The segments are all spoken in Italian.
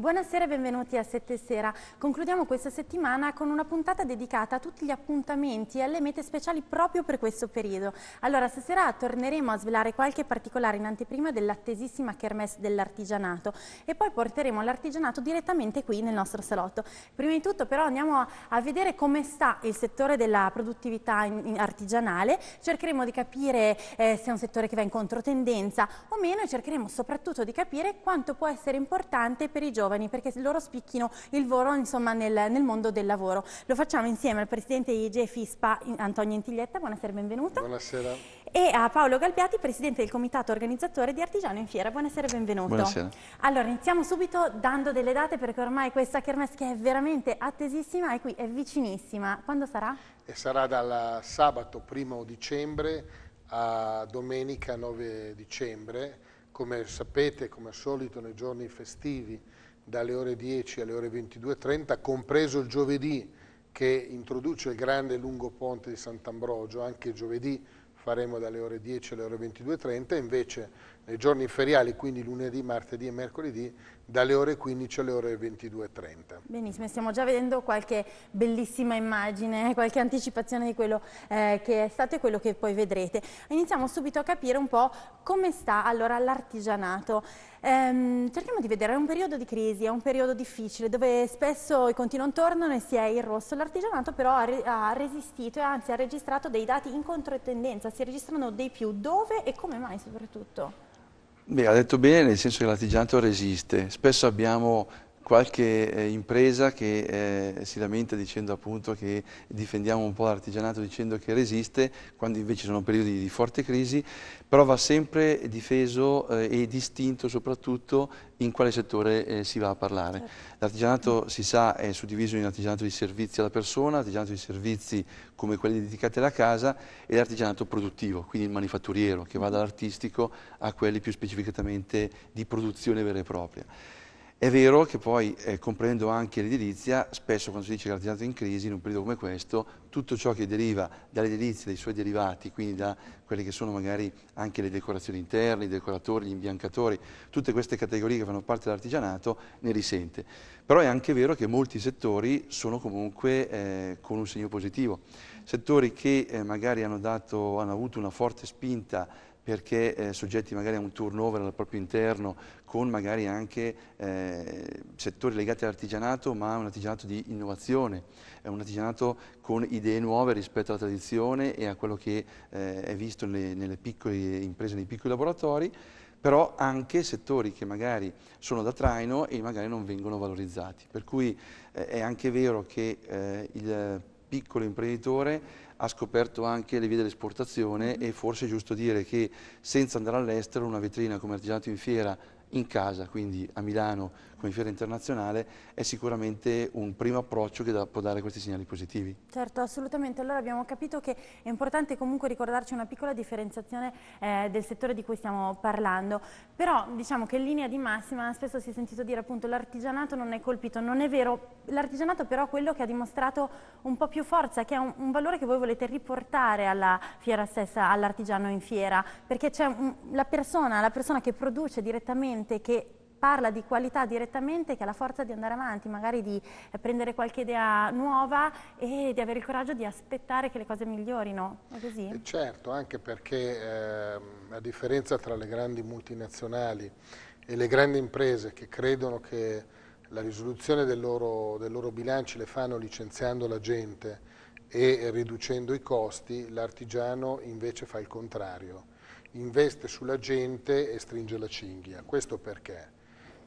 Buonasera e benvenuti a Sette Sera. Concludiamo questa settimana con una puntata dedicata a tutti gli appuntamenti e alle mete speciali proprio per questo periodo. Allora, stasera torneremo a svelare qualche particolare in anteprima dell'attesissima Kermesse dell'artigianato e poi porteremo l'artigianato direttamente qui nel nostro salotto. Prima di tutto però andiamo a vedere come sta il settore della produttività artigianale, cercheremo di capire se è un settore che va in controtendenza o meno e cercheremo soprattutto di capire quanto può essere importante per i giovani perché loro spicchino il volo insomma, nel mondo del lavoro. Lo facciamo insieme al presidente IGF ISPA Antonio Intiglietta, buonasera e benvenuto. Buonasera. E a Paolo Galpiati, presidente del comitato organizzatore di Artigiano in Fiera, buonasera e benvenuto. Buonasera. Allora iniziamo subito dando delle date perché ormai questa Kermesse che è veramente attesissima e qui è vicinissima. Quando sarà? E sarà dal sabato 1° dicembre a domenica 9 dicembre, come sapete, come al solito nei giorni festivi, dalle ore 10 alle ore 22:30, compreso il giovedì che introduce il grande lungo ponte di Sant'Ambrogio. Anche giovedì faremo dalle ore 10 alle ore 22:30, invece nei giorni feriali, quindi lunedì, martedì e mercoledì, dalle ore 15 alle ore 22:30. Benissimo, stiamo già vedendo qualche bellissima immagine, qualche anticipazione di quello che è stato e quello che poi vedrete. Iniziamo subito a capire un po' come sta allora l'artigianato. Cerchiamo di vedere, è un periodo di crisi, è un periodo difficile dove spesso i conti non tornano e si è in rosso. L'artigianato però ha resistito e anzi ha registrato dei dati in controtendenza, si registrano dei più. Dove e come mai soprattutto? Beh, ha detto bene, nel senso che l'artigianato resiste. Spesso abbiamo qualche impresa che si lamenta dicendo appunto che difendiamo un po' l'artigianato dicendo che resiste, quando invece sono periodi di forte crisi, però va sempre difeso e distinto soprattutto in quale settore si va a parlare. Certo. L'artigianato, si sa, è suddiviso in artigianato di servizi alla persona, artigianato di servizi come quelli dedicati alla casa e l'artigianato produttivo, quindi il manifatturiero, che va dall'artistico a quelli più specificatamente di produzione vera e propria. È vero che poi, comprendendo anche l'edilizia, spesso quando si dice che l'artigianato è in crisi, in un periodo come questo, tutto ciò che deriva dall'edilizia, dai suoi derivati, quindi da quelle che sono magari anche le decorazioni interne, i decoratori, gli imbiancatori, tutte queste categorie che fanno parte dell'artigianato, ne risente. Però è anche vero che molti settori sono comunque con un segno positivo. Settori che magari hanno avuto una forte spinta perché soggetti magari a un turnover al proprio interno, con magari anche settori legati all'artigianato, ma un artigianato di innovazione, un artigianato con idee nuove rispetto alla tradizione e a quello che è visto nelle piccole imprese, nei piccoli laboratori, però anche settori che magari sono da traino e magari non vengono valorizzati. Per cui è anche vero che il piccolo imprenditore ha scoperto anche le vie dell'esportazione e forse è giusto dire che senza andare all'estero una vetrina come Artigianato in Fiera in casa, quindi a Milano come Fiera Internazionale, è sicuramente un primo approccio che può dare questi segnali positivi. Certo, assolutamente. Allora abbiamo capito che è importante comunque ricordarci una piccola differenziazione del settore di cui stiamo parlando, però diciamo che in linea di massima spesso si è sentito dire appunto l'artigianato non è colpito, non è vero, l'artigianato però è quello che ha dimostrato un po' più forza, che è un valore che voi volete riportare alla fiera stessa, all'artigiano in fiera, perché c'è la persona che produce direttamente, che parla di qualità direttamente, che ha la forza di andare avanti, magari di prendere qualche idea nuova e di avere il coraggio di aspettare che le cose migliorino, è così? Certo, anche perché a differenza tra le grandi multinazionali e le grandi imprese che credono che la risoluzione del loro bilanci le fanno licenziando la gente e riducendo i costi, l'artigiano invece fa il contrario, investe sulla gente e stringe la cinghia. Questo perché?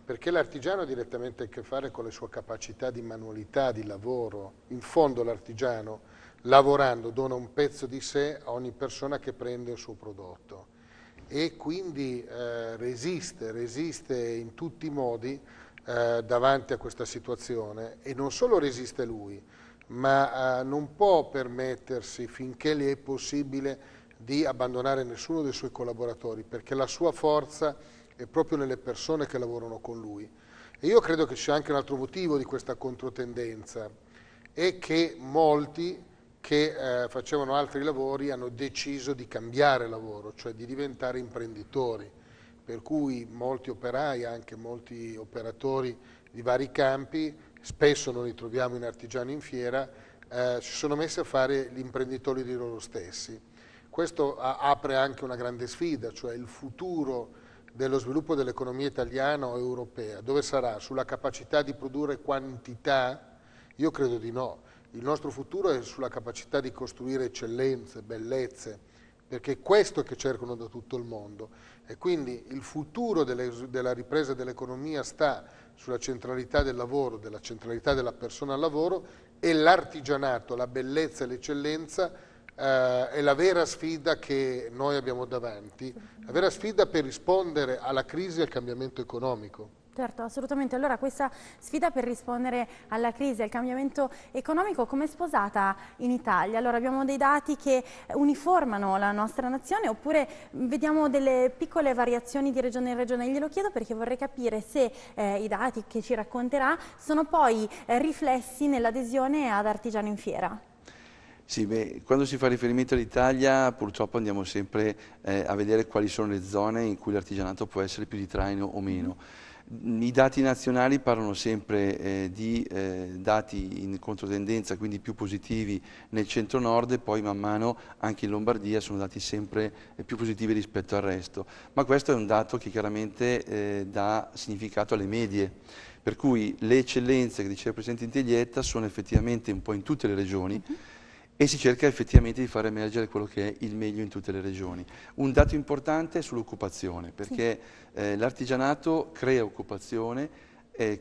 Perché l'artigiano ha direttamente a che fare con le sue capacità di manualità, di lavoro. In fondo l'artigiano, lavorando, dona un pezzo di sé a ogni persona che prende il suo prodotto e quindi resiste in tutti i modi davanti a questa situazione e non solo resiste lui, ma non può permettersi, finché gli è possibile, di abbandonare nessuno dei suoi collaboratori, perché la sua forza è proprio nelle persone che lavorano con lui. E io credo che ci sia anche un altro motivo di questa controtendenza, è che molti che facevano altri lavori hanno deciso di cambiare lavoro, cioè di diventare imprenditori, per cui molti operai, anche molti operatori di vari campi, spesso non li troviamo in artigiani in fiera, si sono messi a fare gli imprenditori di loro stessi. Questo apre anche una grande sfida, cioè il futuro dello sviluppo dell'economia italiana o europea. Dove sarà? Sulla capacità di produrre quantità? Io credo di no. Il nostro futuro è sulla capacità di costruire eccellenze, bellezze, perché è questo che cercano da tutto il mondo. E quindi il futuro della ripresa dell'economia sta sulla centralità del lavoro, della centralità della persona al lavoro, e l'artigianato, la bellezza e l'eccellenza è la vera sfida che noi abbiamo davanti, la vera sfida per rispondere alla crisi e al cambiamento economico. Certo, assolutamente. Allora questa sfida per rispondere alla crisi e al cambiamento economico come è sposata in Italia? Allora abbiamo dei dati che uniformano la nostra nazione oppure vediamo delle piccole variazioni di regione in regione? Glielo chiedo perché vorrei capire se i dati che ci racconterà sono poi riflessi nell'adesione ad Artigiano in Fiera. Sì, beh, quando si fa riferimento all'Italia purtroppo andiamo sempre a vedere quali sono le zone in cui l'artigianato può essere più di traino o meno. I dati nazionali parlano sempre di dati in controtendenza, quindi più positivi nel centro-nord e poi man mano anche in Lombardia sono dati sempre più positivi rispetto al resto. Ma questo è un dato che chiaramente dà significato alle medie, per cui le eccellenze che diceva il Presidente Intellietta sono effettivamente un po' in tutte le regioni. E si cerca effettivamente di far emergere quello che è il meglio in tutte le regioni. Un dato importante è sull'occupazione, perché l'artigianato crea occupazione,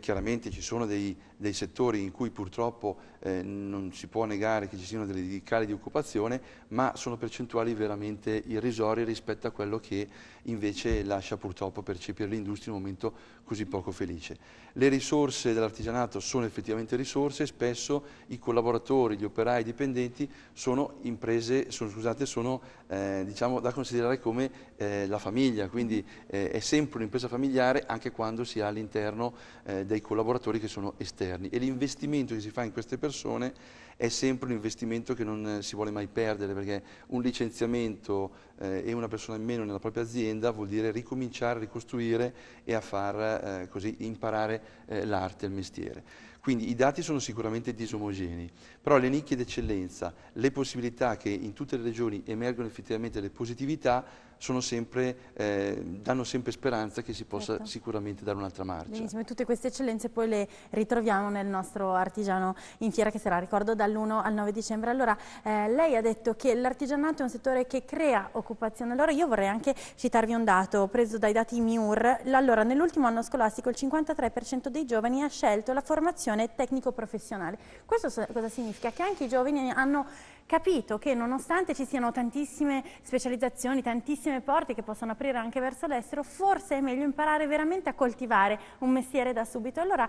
chiaramente ci sono dei settori in cui purtroppo non si può negare che ci siano dei cali di occupazione, ma sono percentuali veramente irrisorie rispetto a quello che invece lascia purtroppo percepire l'industria in un momento così poco felice. Le risorse dell'artigianato sono effettivamente risorse, spesso i collaboratori, gli operai, i dipendenti sono imprese, sono diciamo, da considerare come la famiglia, quindi è sempre un'impresa familiare anche quando si ha all'interno dei collaboratori che sono esterni, e l'investimento che si fa in queste persone è sempre un investimento che non si vuole mai perdere, perché un licenziamento e una persona in meno nella propria azienda vuol dire ricominciare, ricostruire e a far così imparare l'arte e il mestiere. Quindi i dati sono sicuramente disomogenei, però le nicchie d'eccellenza, le possibilità che in tutte le regioni emergono effettivamente le positività sono sempre, danno sempre speranza che si possa sicuramente dare un'altra marcia. Benissimo, e tutte queste eccellenze poi le ritroviamo nel nostro Artigiano in Fiera, che sarà, ricordo, dall'1 al 9 dicembre. Allora, lei ha detto che l'artigianato è un settore che crea occupazione. Allora io vorrei anche citarvi un dato preso dai dati MIUR. Allora, nell'ultimo anno scolastico il 53% dei giovani ha scelto la formazione tecnico-professionale. Questo cosa significa? Che anche i giovani hanno capito che nonostante ci siano tantissime specializzazioni, tantissime porte che possono aprire anche verso l'estero, forse è meglio imparare veramente a coltivare un mestiere da subito. Allora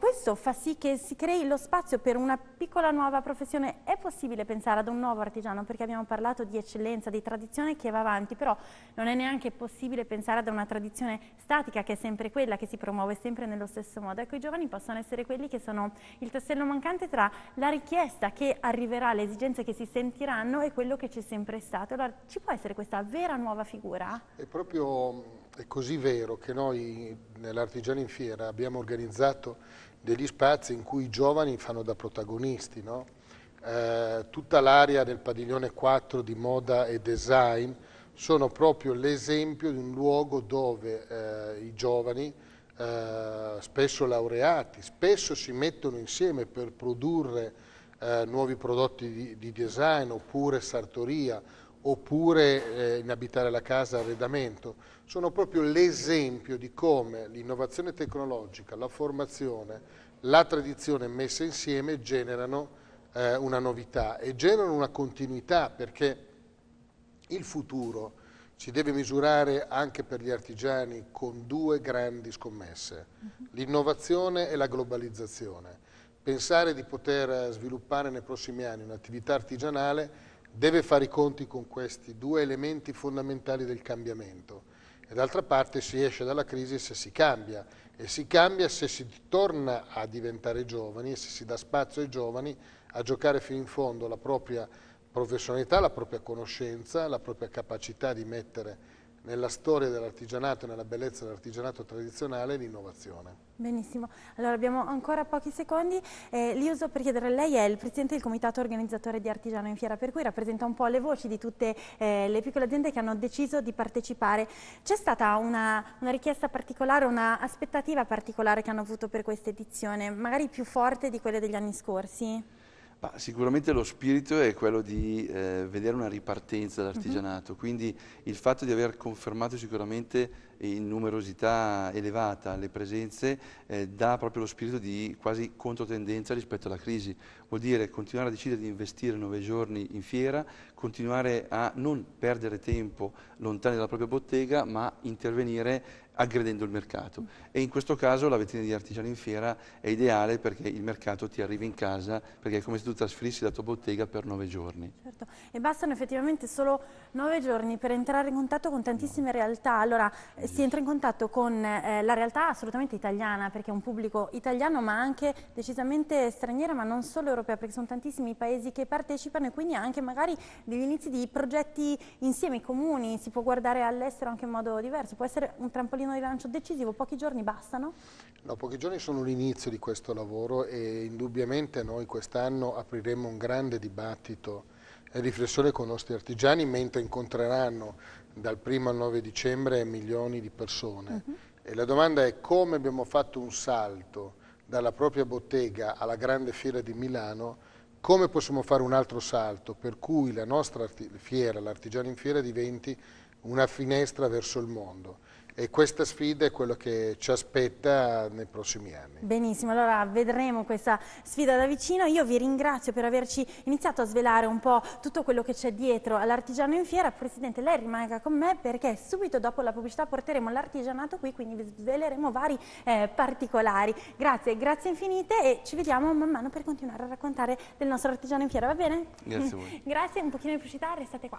questo fa sì che si crei lo spazio per una piccola nuova professione. È possibile pensare ad un nuovo artigiano, perché abbiamo parlato di eccellenza, di tradizione che va avanti, però non è neanche possibile pensare ad una tradizione statica che è sempre quella, che si promuove sempre nello stesso modo. Ecco, i giovani possono essere quelli che sono il tassello mancante tra la richiesta che arriverà, le esigenze che si sentiranno e quello che c'è sempre stato. Allora ci può essere questa vera nuova figura? È così vero che noi nell'Artigiano in Fiera abbiamo organizzato degli spazi in cui i giovani fanno da protagonisti, no? Tutta l'area del padiglione 4 di moda e design sono proprio l'esempio di un luogo dove i giovani, spesso laureati, spesso si mettono insieme per produrre nuovi prodotti di design, oppure sartoria, oppure in abitare la casa, arredamento. Sono proprio l'esempio di come l'innovazione tecnologica, la formazione, la tradizione messe insieme generano una novità e generano una continuità, perché il futuro si deve misurare anche per gli artigiani con due grandi scommesse, l'innovazione e la globalizzazione. Pensare di poter sviluppare nei prossimi anni un'attività artigianale deve fare i conti con questi due elementi fondamentali del cambiamento, e d'altra parte si esce dalla crisi se si cambia, e si cambia se si torna a diventare giovani e se si dà spazio ai giovani a giocare fino in fondo la propria professionalità, la propria conoscenza, la propria capacità di mettere nella storia dell'artigianato e nella bellezza dell'artigianato tradizionale l'innovazione. Benissimo, allora abbiamo ancora pochi secondi, li uso per chiedere, lei è il presidente del comitato organizzatore di Artigiano in Fiera, per cui rappresenta un po' le voci di tutte le piccole aziende che hanno deciso di partecipare. C'è stata una richiesta particolare, una aspettativa particolare che hanno avuto per questa edizione, magari più forte di quelle degli anni scorsi? Ma sicuramente lo spirito è quello di vedere una ripartenza dell'artigianato, quindi il fatto di aver confermato sicuramente in numerosità elevata le presenze dà proprio lo spirito di quasi controtendenza rispetto alla crisi. Vuol dire continuare a decidere di investire 9 giorni in fiera, continuare a non perdere tempo lontani dalla propria bottega, ma intervenire aggredendo il mercato. E in questo caso la vetrina di Artigiano in Fiera è ideale perché il mercato ti arriva in casa, perché è come se tu trasferissi la tua bottega per 9 giorni. Certo, e bastano effettivamente solo 9 giorni per entrare in contatto con tantissime realtà. Allora si entra in contatto con la realtà assolutamente italiana, perché è un pubblico italiano ma anche decisamente straniera, ma non solo europea, perché sono tantissimi i paesi che partecipano e quindi anche magari degli inizi di progetti insieme comuni, si può guardare all'estero anche in modo diverso, può essere un trampolino di lancio decisivo. Pochi giorni bastano? No, pochi giorni sono l'inizio di questo lavoro e indubbiamente noi quest'anno apriremo un grande dibattito e riflessione con i nostri artigiani mentre incontreranno dal 1° al 9 dicembre milioni di persone. E la domanda è come abbiamo fatto un salto dalla propria bottega alla grande fiera di Milano, come possiamo fare un altro salto per cui la nostra fiera, l'Artigiano in Fiera, diventi una finestra verso il mondo. E questa sfida è quello che ci aspetta nei prossimi anni. Benissimo, allora vedremo questa sfida da vicino. Io vi ringrazio per averci iniziato a svelare un po' tutto quello che c'è dietro all'Artigiano in Fiera. Presidente, lei rimanga con me perché subito dopo la pubblicità porteremo l'artigianato qui, quindi vi sveleremo vari particolari. Grazie, grazie infinite e ci vediamo man mano per continuare a raccontare del nostro Artigiano in Fiera, va bene? Grazie a voi. Grazie, un pochino di pubblicità, restate qua.